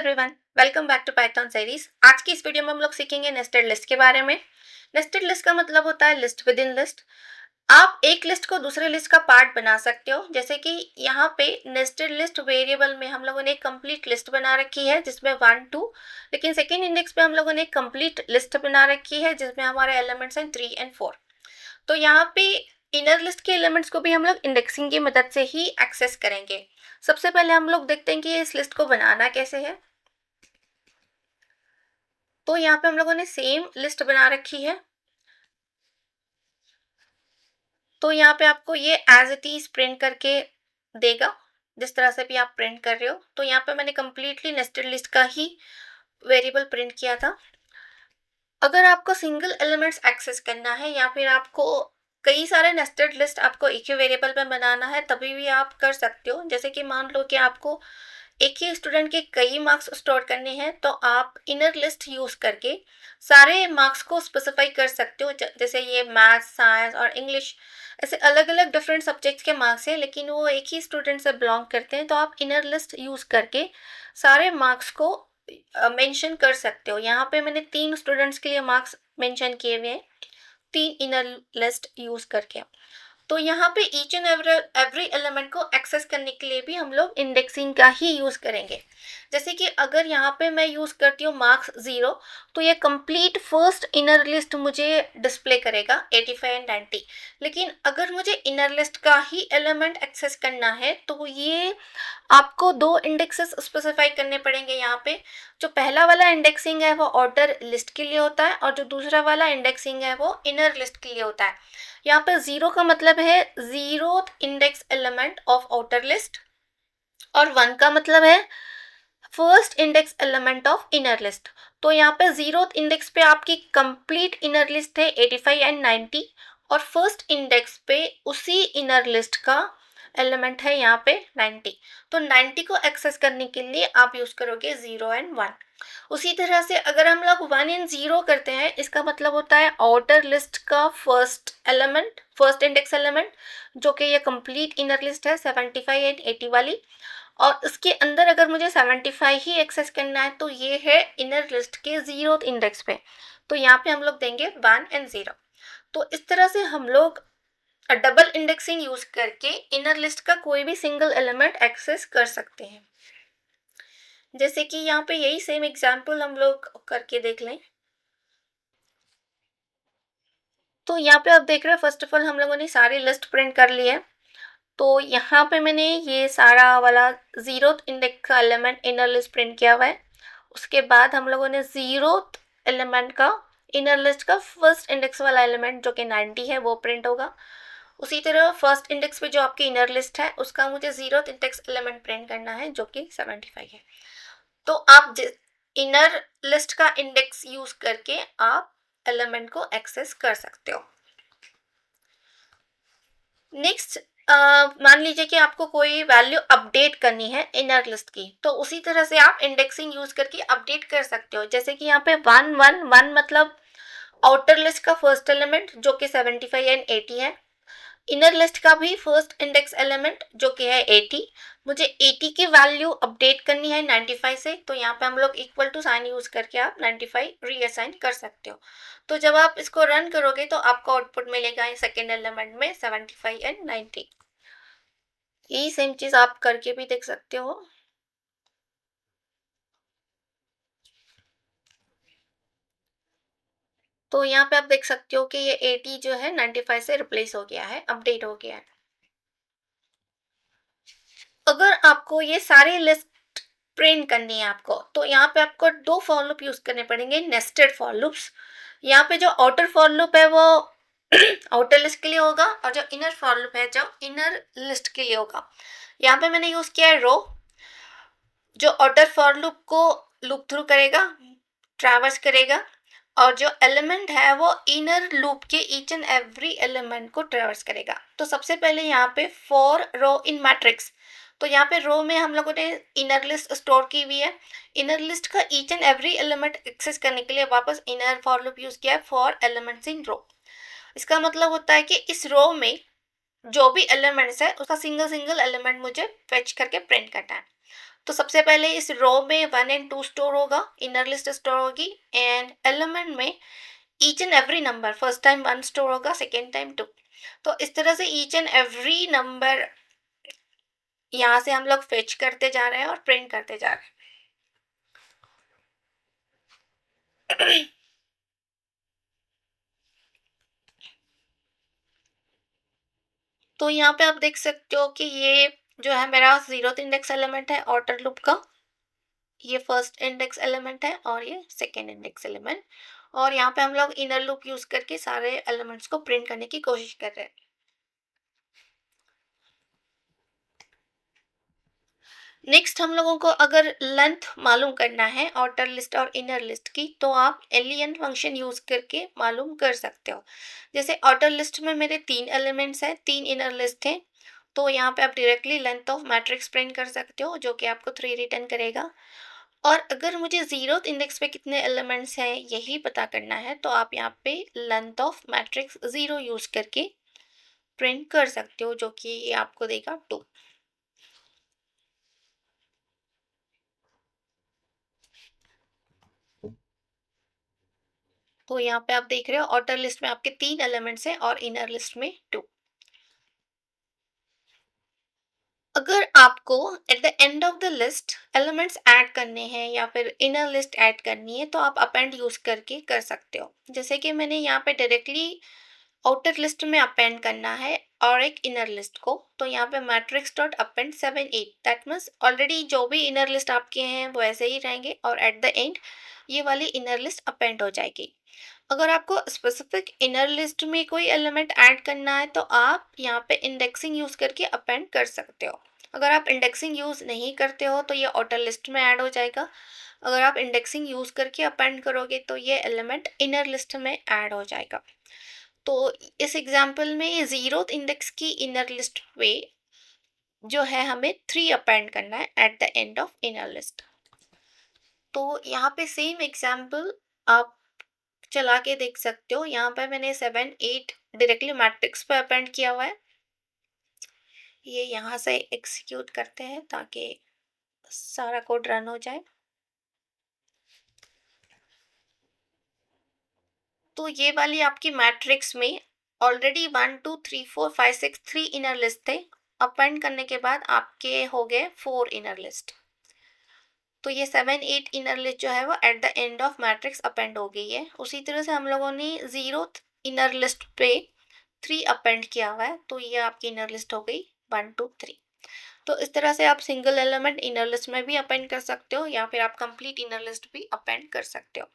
Everyone, welcome back to Python series. आज की इस वीडियो में हम लोग सीखेंगे नेस्टेड लिस्ट के बारे में। नेस्टेड लिस्ट का मतलब होता है लिस्ट विद इन लिस्ट। आप एक लिस्ट को दूसरे लिस्ट का पार्ट बना सकते हो, जैसे कि यहाँ पे नेस्टेड लिस्ट वेरिएबल में हम लोगों ने एक कंप्लीट लिस्ट बना रखी है जिसमें 1 2, लेकिन सेकेंड इंडेक्स पे हम लोगों ने एक कंप्लीट लिस्ट बना रखी है जिसमें हमारे एलिमेंट्स हैं 3 और 4। तो यहाँ पे इनर लिस्ट के एलिमेंट्स को भी हम लोग इंडेक्सिंग की मदद से ही एक्सेस करेंगे। सबसे पहले हम लोग देखते हैं कि इस लिस्ट को बनाना कैसे है। तो यहाँ पे हम लोगों ने सेम लिस्ट बना रखी है। तो यहाँ पे आपको ये एज इट इज प्रिंट करके देगा, जिस तरह से भी आप प्रिंट कर रहे हो। तो यहाँ पे मैंने कंप्लीटली नेस्टेड लिस्ट का ही वेरिएबल प्रिंट किया था। अगर आपको सिंगल एलिमेंट्स एक्सेस करना है या फिर आपको कई सारे नेस्टेड लिस्ट आपको एक ही वेरिएबल में बनाना है, तभी भी आप कर सकते हो। जैसे कि मान लो कि आपको एक ही स्टूडेंट के कई मार्क्स स्टोर करने हैं, तो आप इनर लिस्ट यूज करके सारे मार्क्स को स्पेसिफाई कर सकते हो। जैसे ये मैथ्स, साइंस और इंग्लिश, ऐसे अलग अलग डिफरेंट सब्जेक्ट्स के मार्क्स हैं, लेकिन वो एक ही स्टूडेंट से बिलोंग करते हैं। तो आप इनर लिस्ट यूज करके सारे मार्क्स को मेंशन कर सकते हो। यहाँ पे मैंने 3 स्टूडेंट्स के लिए मार्क्स मेंशन किए हुए हैं 3 इनर लिस्ट यूज करके। तो यहाँ पे ईच एंड एवरी एलिमेंट को एक्सेस करने के लिए भी हम लोग इंडेक्सिंग का ही यूज़ करेंगे। जैसे कि अगर यहाँ पे मैं यूज़ करती हूँ मार्क्स 0, तो ये कंप्लीट फर्स्ट इनर लिस्ट मुझे डिस्प्ले करेगा 85 एंड 90। लेकिन अगर मुझे इनर लिस्ट का ही एलिमेंट एक्सेस करना है, तो ये आपको 2 इंडेक्सेस स्पेसिफाई करने पड़ेंगे। यहाँ पे जो पहला वाला इंडेक्सिंग है वो ऑर्डर लिस्ट के लिए होता है, और जो दूसरा वाला इंडेक्सिंग है वो इनर लिस्ट के लिए होता है। यहाँ पे 0 का मतलब है 0th index element of outer list, और 1 का मतलब है first index element of inner list. तो यहाँ पे 0th इंडेक्स पे आपकी कंप्लीट इनर लिस्ट है 85 एंड 90, और फर्स्ट इंडेक्स पे उसी इनर लिस्ट का एलिमेंट है यहाँ पे 90। तो 90 को एक्सेस करने के लिए आप यूज करोगे 0 एंड 1। उसी तरह से अगर हम लोग 1 एंड 0 करते हैं, इसका मतलब होता है आउटर लिस्ट का first element, first index element, जो कि ये कंप्लीट इनर लिस्ट है 75 एंड 80 वाली। और इसके अंदर अगर मुझे 75 ही एक्सेस करना है, तो ये है इनर लिस्ट के 0th इंडेक्स पे। तो यहाँ पे हम लोग देंगे 1 एंड 0। तो इस तरह से हम लोग डबल इंडेक्सिंग यूज करके इनर लिस्ट का कोई भी सिंगल एलिमेंट एक्सेस कर सकते हैं। जैसे कि यहाँ पे यही सेम एग्जाम्पल हम लोग करके देख लें। तो यहाँ पे आप देख रहे हैं, फर्स्ट ऑफ ऑल हम लोगों ने सारी लिस्ट प्रिंट कर ली है। तो यहाँ पे मैंने ये सारा वाला 0th इंडेक्स का एलिमेंट इनर लिस्ट प्रिंट किया हुआ है। उसके बाद हम लोगों ने 0th एलिमेंट का इनर लिस्ट का फर्स्ट इंडेक्स वाला एलिमेंट जो कि 90 है वो प्रिंट होगा। उसी तरह फर्स्ट इंडेक्स पे जो आपकी इनर लिस्ट है उसका मुझे 0th इंडेक्स एलिमेंट प्रिंट करना है जो कि 75 है। तो आप इनर लिस्ट का इंडेक्स यूज करके आप एलिमेंट को एक्सेस कर सकते हो। नेक्स्ट, मान लीजिए कि आपको कोई वैल्यू अपडेट करनी है इनर लिस्ट की, तो उसी तरह से आप इंडेक्सिंग यूज करके अपडेट कर सकते हो। जैसे कि यहाँ पे 1 1 1 मतलब आउटर लिस्ट का फर्स्ट एलिमेंट जो कि 75 एंड 80 है। इनर लिस्ट का भी फर्स्ट इंडेक्स एलिमेंट जो कि है 80। मुझे 80 की वैल्यू अपडेट करनी है 95 से, तो यहाँ पे हम लोग इक्वल टू साइन यूज करके आप 95 रीअसाइन कर सकते हो। तो जब आप इसको रन करोगे तो आपको आउटपुट मिलेगा सेकेंड एलिमेंट में 75 एंड 90। यही सेम चीज आप करके भी देख सकते हो। तो यहाँ पे आप देख सकते हो कि ये 80 जो है 95 से रिप्लेस हो गया है, अपडेट हो गया है। अगर आपको ये सारी लिस्ट प्रिंट करनी है आपको, तो यहाँ पे आपको 2 फॉर लूप यूज करने पड़ेंगे, नेस्टेड फॉर लूप्स। यहाँ पे जो आउटर फॉर लूप है वो आउटर लिस्ट के लिए होगा, और जो इनर फॉर लूप है जो इनर लिस्ट के लिए होगा। यहाँ पे मैंने यूज किया है रो, जो आउटर फॉर लूप को लूप थ्रू करेगा, ट्रैवर्स करेगा, और जो एलिमेंट है वो इनर लूप के ईच एंड एवरी एलिमेंट को ट्रैवर्स करेगा। तो सबसे पहले यहाँ पे फॉर रो इन मैट्रिक्स, तो यहाँ पे रो में हम लोगों ने इनर लिस्ट स्टोर की हुई है। इनर लिस्ट का each and every element access करने के लिए वापस इनर फॉर लूप यूज किया है फॉर एलिमेंट्स इन रो। इसका मतलब होता है कि इस रो में जो भी एलिमेंट्स है उसका सिंगल सिंगल एलिमेंट मुझे फेच करके प्रिंट करना है। तो सबसे पहले इस रो में 1 एंड 2 स्टोर होगा, इनर लिस्ट स्टोर होगी, एंड एलिमेंट में each and every number first time 1 store होगा, सेकेंड टाइम 2। तो इस तरह से ईच एंड एवरी नंबर यहाँ से हम लोग फेच करते जा रहे हैं और प्रिंट करते जा रहे हैं। तो यहाँ पे आप देख सकते हो कि ये जो है मेरा 0th इंडेक्स एलिमेंट है ऑर्डर लूप का, ये फर्स्ट इंडेक्स एलिमेंट है और ये सेकेंड इंडेक्स एलिमेंट, और यहाँ पे हम लोग इनर लूप यूज करके सारे एलिमेंट्स को प्रिंट करने की कोशिश कर रहे हैं। नेक्स्ट हम लोगों को अगर लेंथ मालूम करना है आउटर लिस्ट और इनर लिस्ट की, तो आप len फंक्शन यूज करके मालूम कर सकते हो। जैसे आउटर लिस्ट में मेरे 3 एलिमेंट्स हैं, 3 इनर लिस्ट हैं, तो यहाँ पे आप directly length of matrix print कर सकते हो जो कि आपको 3 रिटर्न करेगा। और अगर मुझे 0th इंडेक्स पे कितने एलिमेंट्स हैं यही पता करना है, तो आप यहाँ पे लेंथ ऑफ मैट्रिक्स 0 यूज करके प्रिंट कर सकते हो, जो कि ये आपको देगा 2। तो यहाँ पे आप देख रहे हो आउटर लिस्ट में आपके 3 एलिमेंट्स हैं और इनर लिस्ट में 2। अगर आपको at the end of the list elements add करने हैं या फिर इनर लिस्ट ऐड करनी है, तो आप अपेंड यूज करके कर सकते हो। जैसे कि मैंने यहाँ पे डायरेक्टली आउटर लिस्ट में अपेंड करना है और एक इनर लिस्ट को, तो यहाँ पे matrix dot append 7 8, that means already जो भी इनर लिस्ट आपके हैं वो ऐसे ही रहेंगे और एट द एंड ये वाली इनर लिस्ट अपेंड हो जाएगी। अगर आपको स्पेसिफिक इनर लिस्ट में कोई एलिमेंट ऐड करना है, तो आप यहाँ पे इंडेक्सिंग यूज करके अपेंड कर सकते हो। अगर आप इंडेक्सिंग यूज नहीं करते हो तो ये आउटर लिस्ट में ऐड हो जाएगा। अगर आप इंडेक्सिंग यूज करके अपेंड करोगे तो ये एलिमेंट इनर लिस्ट में ऐड हो जाएगा। तो इस एग्जाम्पल में ये 0th इंडेक्स की इनर लिस्ट पे जो है हमें 3 अपेंड करना है at the end of inner list. तो यहाँ पे सेम एग्जाम्पल आप चला के देख सकते हो। यहाँ पे मैंने 7 8 डायरेक्टली मैट्रिक्स पे अपेंड किया हुआ है। ये यहाँ से एग्जीक्यूट करते हैं ताकि सारा कोड रन हो जाए। तो ये वाली आपकी मैट्रिक्स में ऑलरेडी 1 2 3 4 5 6 3 इनर लिस्ट थे। अपेंड करने के बाद आपके हो गए 4 इनर लिस्ट। तो ये 7 8 इनर लिस्ट जो है वो at the end of matrix append हो गई है। उसी तरह से हम लोगों ने 0th इनर लिस्ट पे 3 अपेंड किया हुआ है, तो ये आपकी इनर लिस्ट हो गई 1 2 3। तो इस तरह से आप सिंगल एलिमेंट इनर लिस्ट में भी अपेंड कर सकते हो या फिर आप कंप्लीट इनर लिस्ट भी अपेंड कर सकते हो।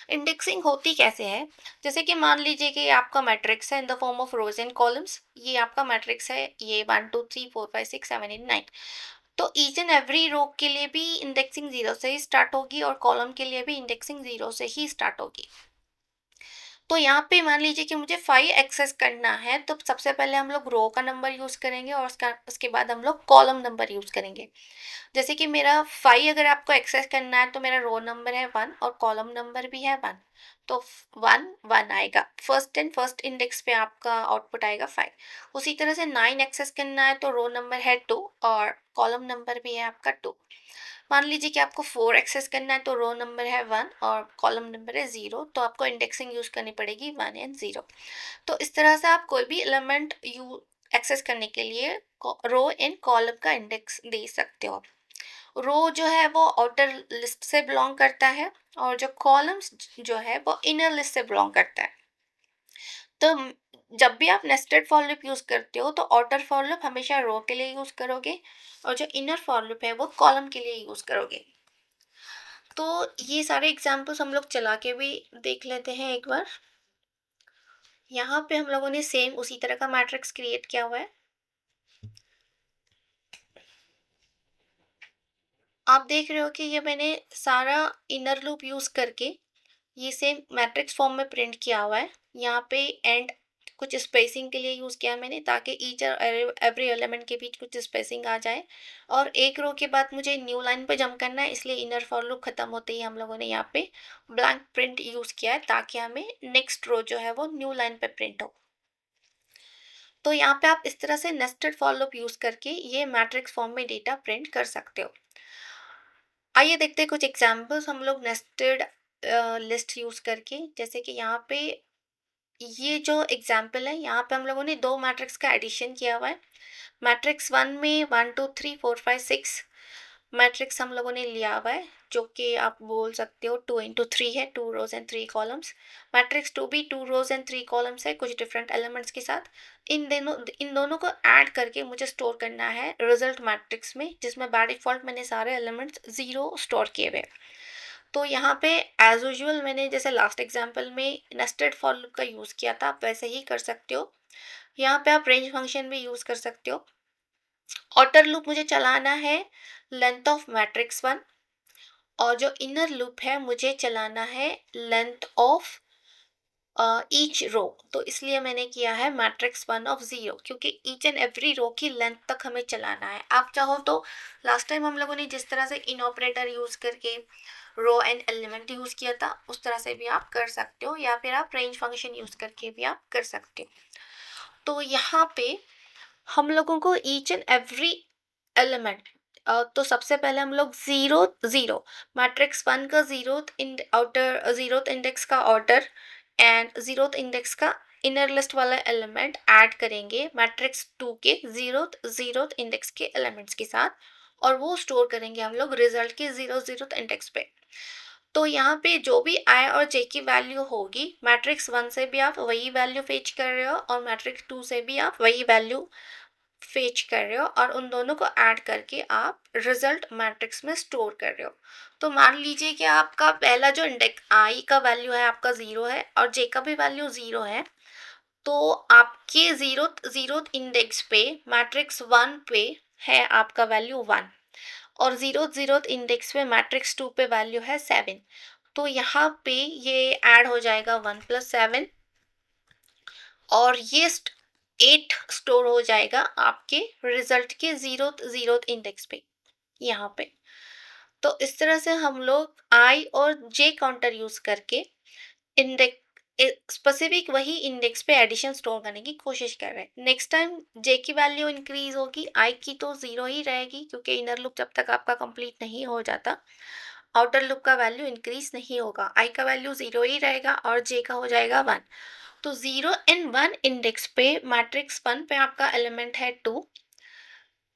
इंडेक्सिंग होती कैसे है? जैसे कि मान लीजिए कि ये आपका मैट्रिक्स है in the form of rose and columns. ये आपका मैट्रिक्स है, ये 1 2 3 4 5 6 7 8 9। तो ईच एंड एवरी रो के लिए भी इंडेक्सिंग 0 से ही स्टार्ट होगी और कॉलम के लिए भी इंडेक्सिंग 0 से ही स्टार्ट होगी। तो यहाँ पे मान लीजिए कि मुझे 5 एक्सेस करना है, तो सबसे पहले हम लोग रो का नंबर यूज़ करेंगे और उसके बाद हम लोग कॉलम नंबर यूज़ करेंगे। जैसे कि मेरा 5 अगर आपको एक्सेस करना है तो मेरा रो नंबर है 1 और कॉलम नंबर भी है 1। तो 1 1 आएगा, फर्स्ट एंड फर्स्ट इंडेक्स पे आपका आउटपुट आएगा 5। उसी तरह से 9 एक्सेस करना है तो रो नंबर है 2 और कॉलम नंबर भी है आपका 2। मान लीजिए कि आपको 4 एक्सेस करना है तो रो नंबर है 1 और कॉलम नंबर है 0, तो आपको इंडेक्सिंग यूज़ करनी पड़ेगी 1 एंड 0। तो इस तरह से आप कोई भी एलिमेंट यू एक्सेस करने के लिए रो एंड कॉलम का इंडेक्स दे सकते हो। रो जो है वो आउटर लिस्ट से बिलोंग करता है और जो कॉलम्स जो है वो इनर लिस्ट से बिलोंग करता है। तो जब भी आप नेस्टेड फॉर लूप यूज़ करते हो तो आउटर फॉर लूप हमेशा रो के लिए यूज़ करोगे और जो इनर फॉर लूप है वो कॉलम के लिए यूज़ करोगे। तो ये सारे एग्जाम्पल्स हम लोग चला के भी देख लेते हैं एक बार। यहाँ पे हम लोगों ने सेम उसी तरह का मैट्रिक्स क्रिएट किया हुआ है। आप देख रहे हो कि ये मैंने सारा इनर लूप यूज़ करके ये सेम मैट्रिक्स फॉर्म में प्रिंट किया हुआ है। यहाँ पे एंड कुछ स्पेसिंग के लिए यूज़ किया मैंने ताकि ईच और एवरी एलिमेंट के बीच कुछ स्पेसिंग आ जाए। और एक रो के बाद मुझे न्यू लाइन पे जंप करना है, इसलिए इनर फॉर लूप खत्म होते ही हम लोगों ने यहाँ पे ब्लैंक प्रिंट यूज़ किया है ताकि हमें नेक्स्ट रो जो है वो न्यू लाइन पे प्रिंट हो। तो यहाँ पे आप इस तरह से नेस्टेड फॉर लूप यूज़ करके ये मैट्रिक्स फॉर्म में डेटा प्रिंट कर सकते हो। आइए देखते हैं कुछ एग्जांपल्स हम लोग नेस्टेड लिस्ट यूज़ करके। जैसे कि यहाँ पे ये जो एग्जांपल है, यहाँ पे हम लोगों ने दो मैट्रिक्स का एडिशन किया हुआ है। मैट्रिक्स वन में 1 2 3 4 5 6 मैट्रिक्स हम लोगों ने लिया हुआ है, जो कि आप बोल सकते हो 2 into 3 है, 2 rows and 3 columns। Matrix two भी 2 rows and 3 columns है, कुछ डिफरेंट एलिमेंट्स के साथ। इन दोनों को ऐड करके मुझे स्टोर करना है रिजल्ट मैट्रिक्स में, जिसमें बाय डिफॉल्ट मैंने सारे एलिमेंट्स 0 स्टोर किए हुए। तो यहाँ पे एज यूजुअल मैंने जैसे लास्ट एग्जांपल में नेस्टेड फॉर लूप का यूज़ किया था, आप वैसे ही कर सकते हो। यहाँ पे आप रेंज फंक्शन भी यूज़ कर सकते हो। आउटर लूप मुझे चलाना है लेंथ ऑफ मैट्रिक्स वन, और जो इनर लूप है मुझे चलाना है लेंथ ऑफ ईच रो। तो इसलिए मैंने किया है मैट्रिक्स वन ऑफ 0, क्योंकि ईच एंड एवरी रो की लेंथ तक हमें चलाना है। आप चाहो तो लास्ट टाइम हम लोगों ने जिस तरह से इन ऑपरेटर यूज़ करके रो एंड एलिमेंट यूज़ किया था, उस तरह से भी आप कर सकते हो, या फिर आप रेंज फंक्शन यूज़ करके भी आप कर सकते हो। तो यहाँ पे हम लोगों को ईच एंड एवरी एलिमेंट, तो सबसे पहले हम लोग 0 0 मैट्रिक्स वन का जीरोथ इंडेक्स का ऑर्डर एंड जीरोथ इंडेक्स का इनर लिस्ट वाला एलिमेंट ऐड करेंगे मैट्रिक्स टू के जीरोथ इंडेक्स के एलिमेंट्स के साथ, और वो स्टोर करेंगे हम लोग रिजल्ट के जीरोथ इंडेक्स पे। तो यहाँ पे जो भी आई और जे की वैल्यू होगी, मैट्रिक्स वन से भी आप वही वैल्यू फेच कर रहे हो और मैट्रिक्स टू से भी आप वही वैल्यू फेच कर रहे हो, और उन दोनों को ऐड करके आप रिजल्ट मैट्रिक्स में स्टोर कर रहे हो। तो मान लीजिए कि आपका पहला जो इंडेक्स आई का वैल्यू है आपका 0 है और जे का भी वैल्यू 0 है, तो आपके जीरोथ इंडेक्स पे मैट्रिक्स वन पे है आपका वैल्यू 1, और जीरोथ इंडेक्स पे मैट्रिक्स टू पे वैल्यू है 7। तो यहाँ पे ये ऐड हो जाएगा 1 + 7, और ये 8 स्टोर हो जाएगा आपके रिजल्ट के जीरोथ इंडेक्स पे यहाँ पे। तो इस तरह से हम लोग आई और जे काउंटर यूज करके इंडेक्स स्पेसिफिक वही इंडेक्स पे एडिशन स्टोर करने की कोशिश कर रहे हैं। नेक्स्ट टाइम जे की वैल्यू इंक्रीज होगी, आई की तो 0 ही रहेगी, क्योंकि इनर लूप जब तक आपका कंप्लीट नहीं हो जाता आउटर लूप का वैल्यू इंक्रीज नहीं होगा। आई का वैल्यू 0 ही रहेगा और जे का हो जाएगा 1। तो 0 एंड 1 इंडेक्स पे मैट्रिक्स 1 पे आपका एलिमेंट है 2,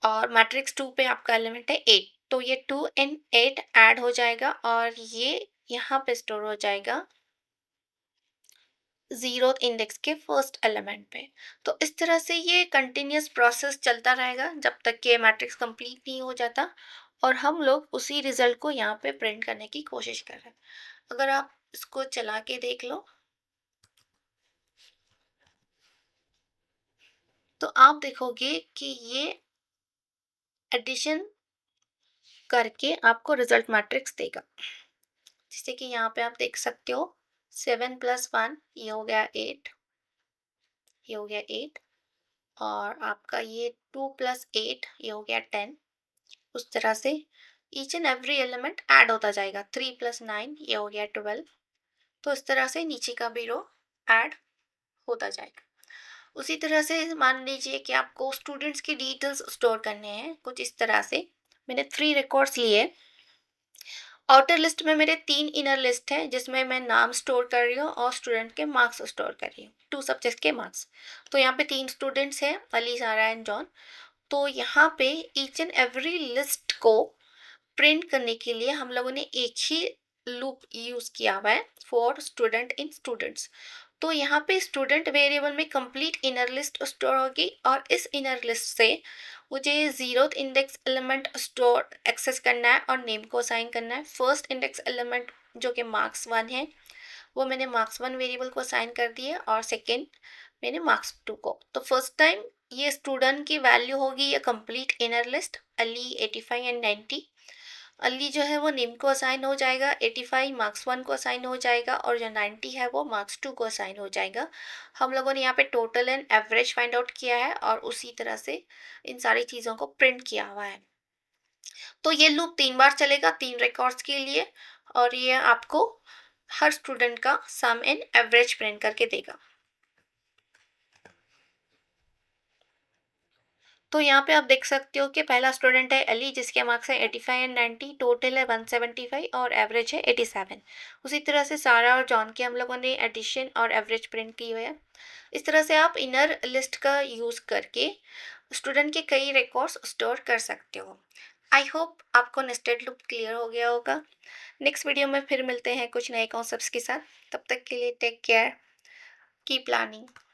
और मैट्रिक्स 2 पे आपका एलिमेंट है 8। तो ये 2 एंड 8 ऐड हो जाएगा और ये यहाँ पे स्टोर हो जाएगा जीरोथ इंडेक्स के फर्स्ट एलिमेंट पे। तो इस तरह से ये कंटिन्यूस प्रोसेस चलता रहेगा जब तक कि मैट्रिक्स कंप्लीट नहीं हो जाता, और हम लोग उसी रिजल्ट को यहाँ पे प्रिंट करने की कोशिश कर रहे हैं। अगर आप इसको चला के देख लो तो आप देखोगे कि ये एडिशन करके आपको रिजल्ट मैट्रिक्स देगा। जैसे कि यहाँ पे आप देख सकते हो 7 + 1 ये हो गया 8, ये हो गया 8, और आपका ये 2 + 8 ये हो गया 10। उस तरह से each and every element add होता जाएगा। 3 + 9 ये हो गया 12। तो इस तरह से नीचे का भी रो ऐड होता जाएगा। उसी तरह से मान लीजिए कि आपको स्टूडेंट्स की डिटेल्स स्टोर करने हैं कुछ इस तरह से। मैंने 3 रिकॉर्ड्स लिए। आउटर लिस्ट में मेरे 3 इनर लिस्ट है, जिसमें मैं नाम स्टोर कर रही हूँ और स्टूडेंट के मार्क्स स्टोर कर रही हूँ, 2 सब्जेक्ट के मार्क्स। तो यहाँ पे 3 स्टूडेंट्स हैं, अली, सारा एंड जॉन। तो यहाँ पे ईच एंड एवरी लिस्ट को प्रिंट करने के लिए हम लोगों ने एक ही लूप यूज किया हुआ है फॉर स्टूडेंट इन स्टूडेंट्स। तो यहाँ पे स्टूडेंट वेरिएबल में कंप्लीट इनर लिस्ट स्टोर होगी, और इस इनर लिस्ट से मुझे zeroth index element store access करना है और नेम को असाइन करना है। फर्स्ट इंडेक्स एलिमेंट जो कि मार्क्स 1 है, वो मैंने मार्क्स 1 वेरिएबल को असाइन कर दिया, और सेकेंड मैंने मार्क्स 2 को। तो फर्स्ट टाइम ये स्टूडेंट की वैल्यू होगी ये complete inner list, Ali 85 and 90। Ali जो है वो नेम को असाइन हो जाएगा, 85 मार्क्स 1 को असाइन हो जाएगा, और जो 90 है वो मार्क्स 2 को असाइन हो जाएगा। हम लोगों ने यहाँ पे total and average find out किया है, और उसी तरह से इन सारी चीज़ों को प्रिंट किया हुआ है। तो ये लूप 3 बार चलेगा, 3 रिकॉर्ड्स के लिए, और ये आपको हर स्टूडेंट का सम एंड एवरेज प्रिंट करके देगा। तो यहाँ पे आप देख सकते हो कि पहला स्टूडेंट है अली, जिसके मार्क्स है 85 एंड 90, टोटल है 175 और एवरेज है 87। उसी तरह से सारा और जॉन के हम लोगों ने एडिशन और एवरेज प्रिंट की हुई है। इस तरह से आप इनर लिस्ट का यूज़ करके स्टूडेंट के कई रिकॉर्ड्स स्टोर कर सकते हो। आई होप आपको नेस्टेड लूप क्लियर हो गया होगा। नेक्स्ट वीडियो में फिर मिलते हैं कुछ नए कॉन्सेप्ट्स के साथ। तब तक के लिए टेक केयर, कीप प्लानिंग।